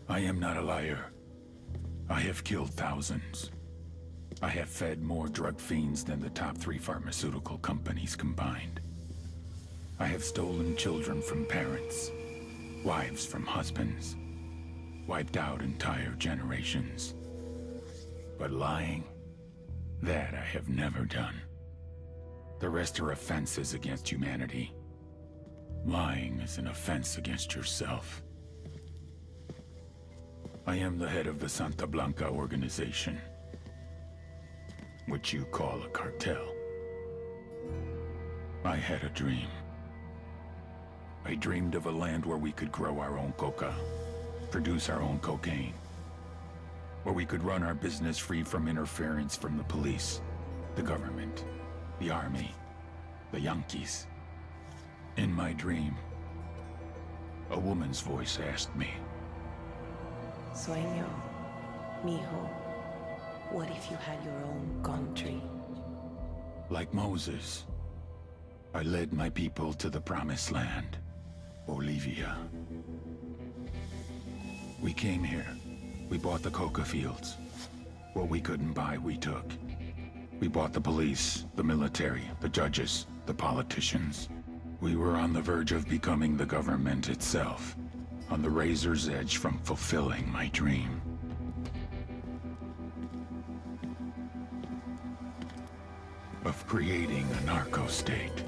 I am not a liar. I have killed thousands. I have fed more drug fiends than the top 3 pharmaceutical companies combined. I have stolen children from parents, wives from husbands, wiped out entire generations. But lying, that I have never done. The rest are offenses against humanity. Lying is an offense against yourself. I am the head of the Santa Blanca organization, which you call a cartel. I had a dream. I dreamed of a land where we could grow our own coca, produce our own cocaine, where we could run our business free from interference from the police, the government, the army, the Yankees. In my dream, a woman's voice asked me, Sueño, mijo, what if you had your own country? like Moses, I led my people to the promised land, Bolivia. We came here. We bought the coca fields. What we couldn't buy, we took. We bought the police, the military, the judges, the politicians. We were on the verge of becoming the government itself, on the razor's edge from fulfilling my dream. Of creating a narco-state.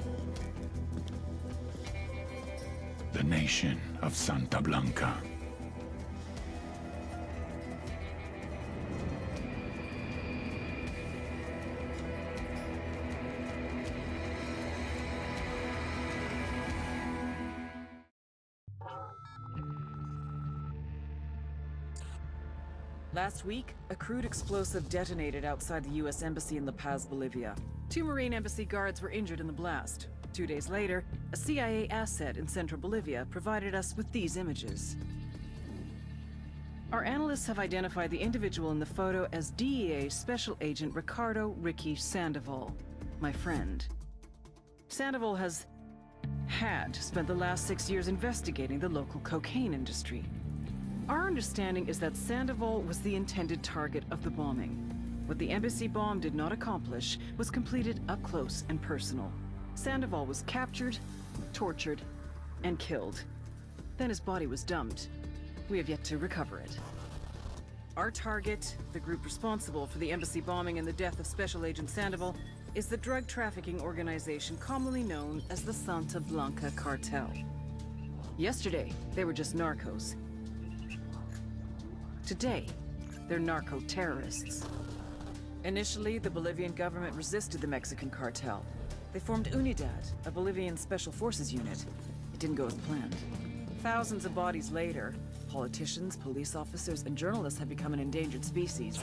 The nation of Santa Blanca. Last week, a crude explosive detonated outside the U.S. Embassy in La Paz, Bolivia. 2 Marine Embassy guards were injured in the blast. 2 days later, a CIA asset in central Bolivia provided us with these images. Our analysts have identified the individual in the photo as DEA Special Agent Ricardo Ricky Sandoval, my friend. Sandoval had spent the last 6 years investigating the local cocaine industry. Our understanding is that Sandoval was the intended target of the bombing. What the embassy bomb did not accomplish was completed up close and personal. Sandoval was captured, tortured, and killed. Then his body was dumped. We have yet to recover it. Our target, the group responsible for the embassy bombing and the death of Special Agent Sandoval, is the drug trafficking organization commonly known as the Santa Blanca Cartel. Yesterday, they were just narcos. Today, they're narco-terrorists. Initially, the Bolivian government resisted the Mexican cartel. They formed Unidad, a Bolivian special forces unit. It didn't go as planned. Thousands of bodies later, politicians, police officers, and journalists have become an endangered species.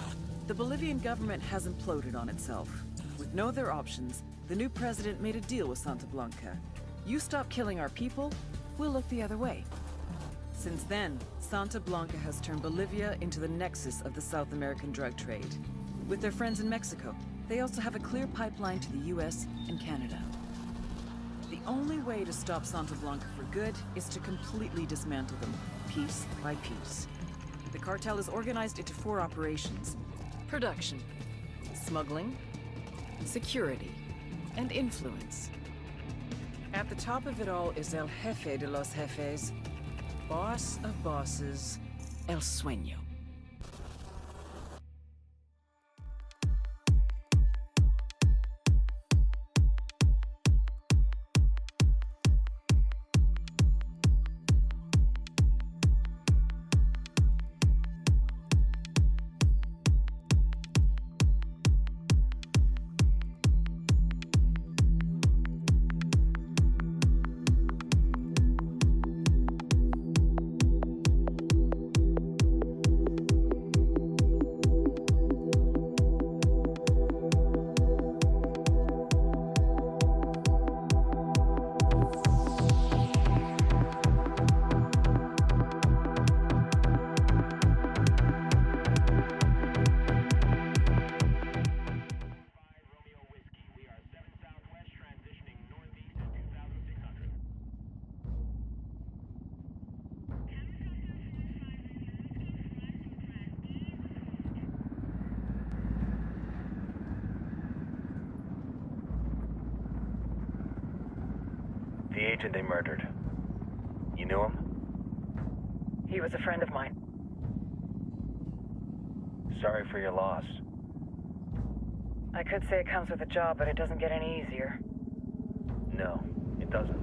The Bolivian government has imploded on itself. With no other options, the new president made a deal with Santa Blanca. You stop killing our people, we'll look the other way. Since then, Santa Blanca has turned Bolivia into the nexus of the South American drug trade. With their friends in Mexico, they also have a clear pipeline to the US and Canada. The only way to stop Santa Blanca for good is to completely dismantle them, piece by piece. The cartel is organized into 4 operations: production, smuggling, security, and influence. At the top of it all is El Jefe de los Jefes, boss of bosses, El Sueño. agent they murdered. You knew him? He was a friend of mine. Sorry for your loss. I could say it comes with a job, but it doesn't get any easier. No, it doesn't.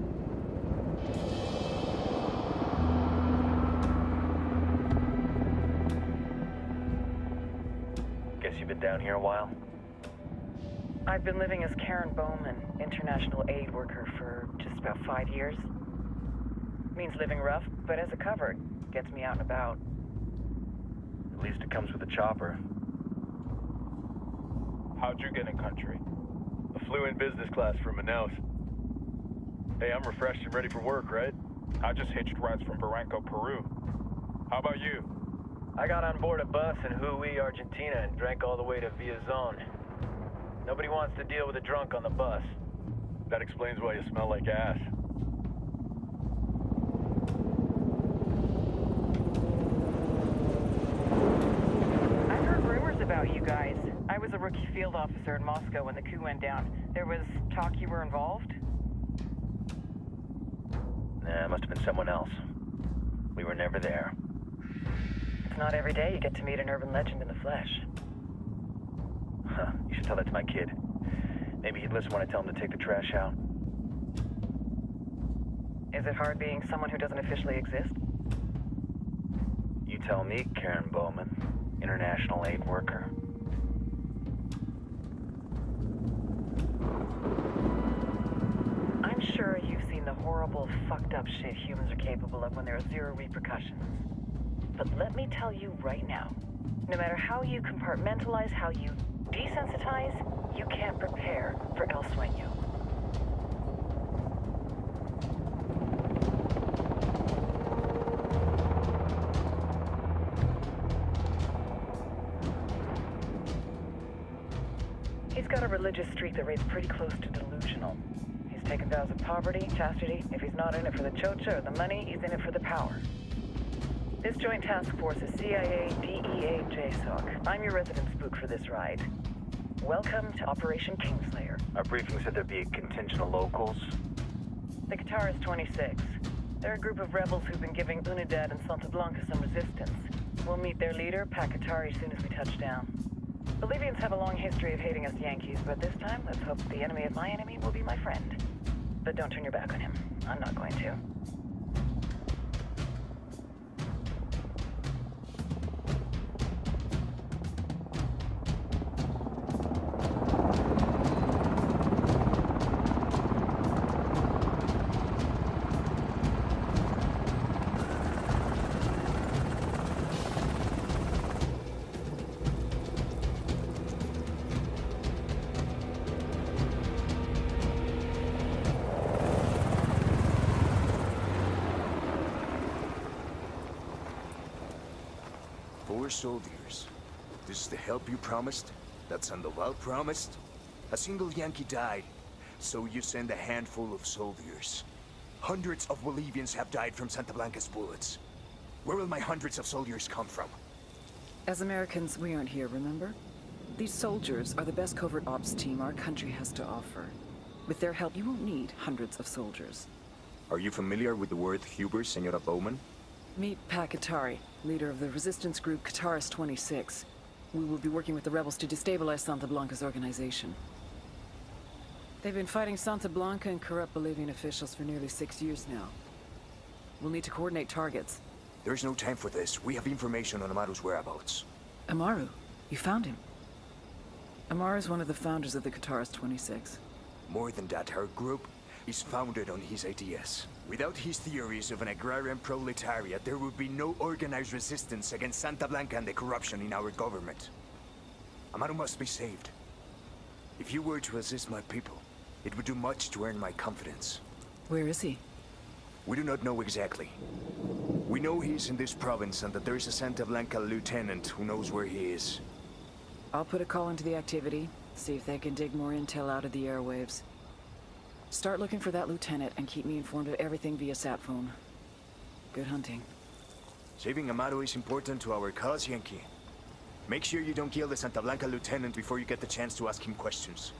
Guess you've been down here a while? I've been living as Karen Bowman, international aid worker, for just about 5 years. Means living rough, but as a cover, gets me out and about. At least it comes with a chopper. How'd you get in country? I flew in business class from Manaus. Hey, I'm refreshed and ready for work, right? I just hitched rides from Barranco, Peru. How about you? I got on board a bus in Hui, Argentina, and drank all the way to Villazon. Nobody wants to deal with a drunk on the bus. That explains why you smell like ass. I've heard rumors about you guys. I was a rookie field officer in Moscow when the coup went down. There was talk you were involved? Nah, it must have been someone else. We were never there. It's not every day you get to meet an urban legend in the flesh. Huh, you should tell that to my kid. Maybe he'd listen when I tell him to take the trash out. Is it hard being someone who doesn't officially exist? You tell me, Karen Bowman, international aid worker. I'm sure you've seen the horrible, fucked up shit humans are capable of when there are zero repercussions. But let me tell you right now, no matter how you compartmentalize, how you desensitize, you can't prepare for El Sueño. He's got a religious streak that rates pretty close to delusional. He's taken vows of poverty, chastity. If he's not in it for the chocha or the money, he's in it for the power. This joint task force is CIA, DEA, JSOC. I'm your resident spook for this ride. Welcome to Operation Kingslayer. Our briefing said there'd be a contingent of locals. The Qatar is 26. They're a group of rebels who've been giving Unidad and Santa Blanca some resistance. We'll meet their leader, Pakatari, as soon as we touch down. Bolivians have a long history of hating us Yankees, but this time, let's hope the enemy of my enemy will be my friend. But don't turn your back on him. I'm not going to. Four soldiers. This is the help you promised? That Sandoval promised? A single Yankee died, so you send a handful of soldiers. Hundreds of Bolivians have died from Santa Blanca's bullets. Where will my hundreds of soldiers come from? As Americans, we aren't here, remember? These soldiers are the best covert ops team our country has to offer. With their help, you won't need hundreds of soldiers. Are you familiar with the word Huber, Senora Bowman? Meet Pakatari, leader of the resistance group Qatar's 26. We will be working with the rebels to destabilize Santa Blanca's organization. They've been fighting Santa Blanca and corrupt Bolivian officials for nearly 6 years now. We'll need to coordinate targets. There's no time for this. We have information on Amaru's whereabouts. Amaru, you found him. Amaru is one of the founders of the Qatar's 26. More than that, her group is founded on his ideas. Without his theories of an agrarian proletariat, there would be no organized resistance against Santa Blanca and the corruption in our government. Amaru must be saved. If you were to assist my people, it would do much to earn my confidence. Where is he? We do not know exactly. We know he's in this province and that there is a Santa Blanca lieutenant who knows where he is. I'll put a call into the activity, see if they can dig more intel out of the airwaves. Start looking for that lieutenant and keep me informed of everything via sat phone. Good hunting. Saving Amaru is important to our cause, Yankee. Make sure you don't kill the Santa Blanca lieutenant before you get the chance to ask him questions.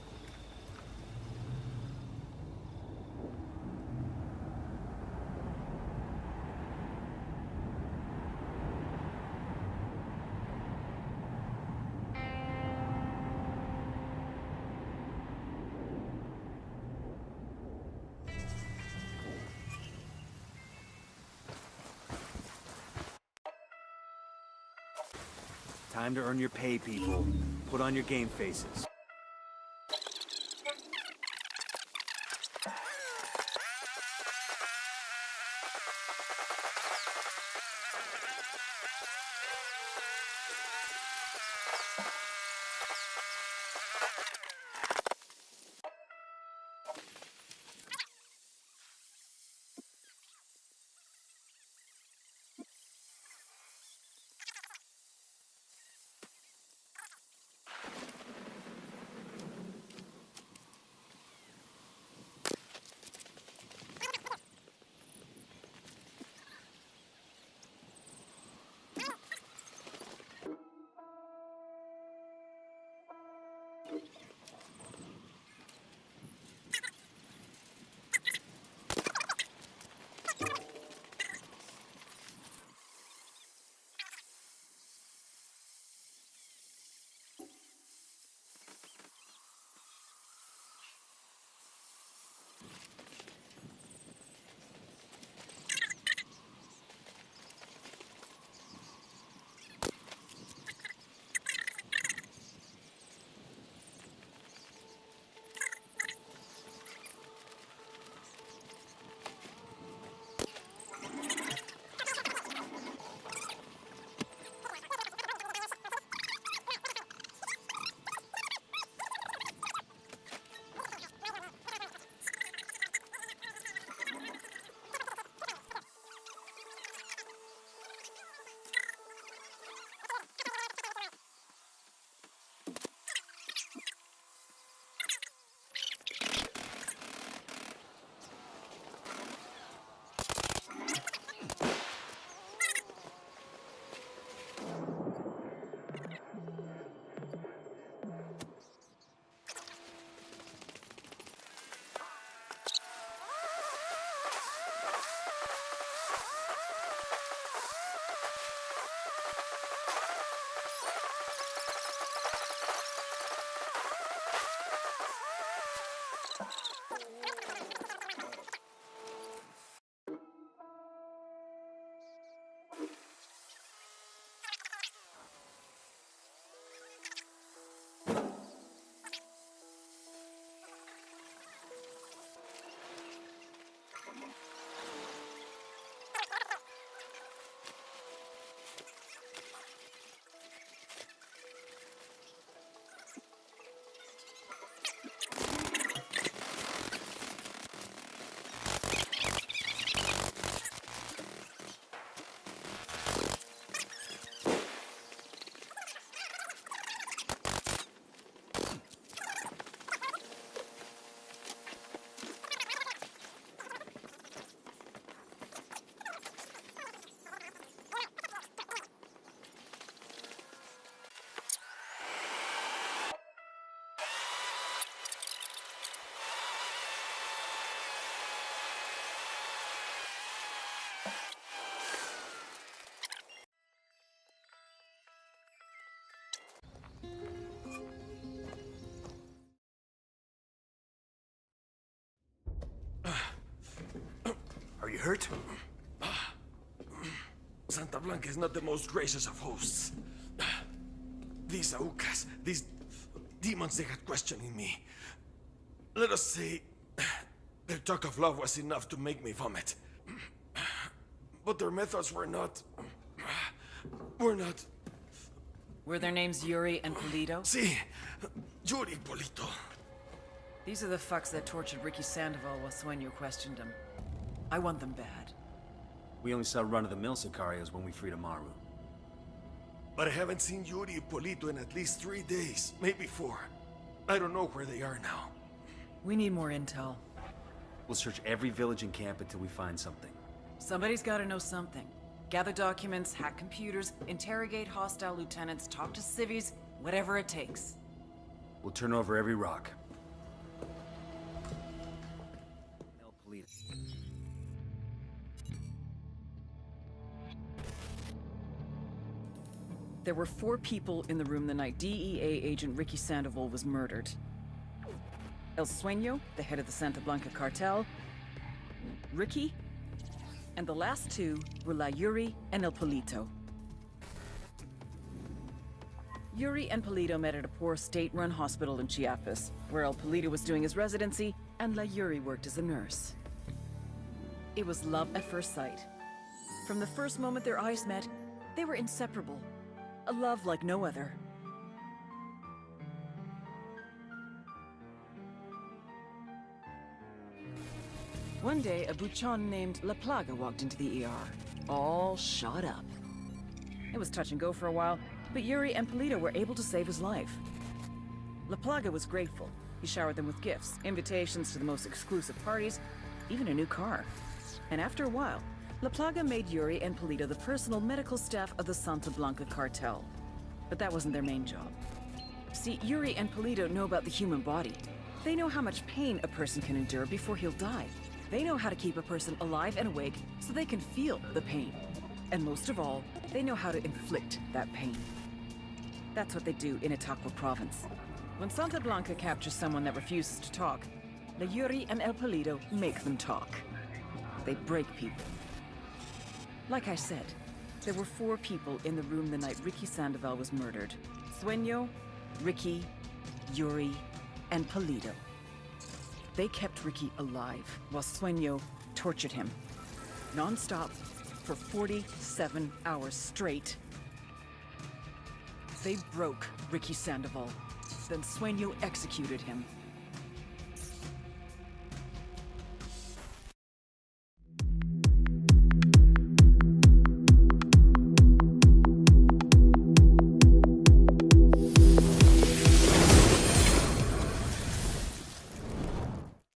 Time to earn your pay, people. Put on your game faces. Are you hurt? Santa Blanca is not the most gracious of hosts. These Aucas, these demons they had questioning me. Let us say, their talk of love was enough to make me vomit. But their methods were not... Were their names Yuri and Polito? Si, Yuri Polito. These are the fucks that tortured Ricky Sandoval while Sueño questioned him. I want them bad. We only saw run-of-the-mill Sicarios when we freed Amaru. But I haven't seen Yuri and Polito in at least 3 days, maybe 4. I don't know where they are now. We need more intel. We'll search every village and camp until we find something. Somebody's gotta know something. Gather documents, hack computers, interrogate hostile lieutenants, talk to civvies, whatever it takes. We'll turn over every rock. El Polito. There were 4 people in the room the night DEA agent Ricky Sandoval was murdered. El Sueño, the head of the Santa Blanca cartel, Ricky, and the last 2 were La Yuri and El Polito. Yuri and Polito met at a poor state-run hospital in Chiapas, where El Polito was doing his residency and La Yuri worked as a nurse. It was love at first sight. From the first moment their eyes met, they were inseparable. A love like no other. One day, a buchon named La Plaga walked into the ER, all shot up. It was touch and go for a while, but Yuri and Polito were able to save his life. La Plaga was grateful. He showered them with gifts, invitations to the most exclusive parties, even a new car. And after a while, La Plaga made Yuri and Polito the personal medical staff of the Santa Blanca cartel. But that wasn't their main job. See, Yuri and Polito know about the human body. They know how much pain a person can endure before he'll die. They know how to keep a person alive and awake so they can feel the pain. And most of all, they know how to inflict that pain. That's what they do in Itaqua province. When Santa Blanca captures someone that refuses to talk, La Yuri and El Polito make them talk. They break people. Like I said, there were 4 people in the room the night Ricky Sandoval was murdered. Sueño, Ricky, Yuri, and Polito. They kept Ricky alive while Sueño tortured him. Non-stop for 47 hours straight. They broke Ricky Sandoval. Then Sueño executed him.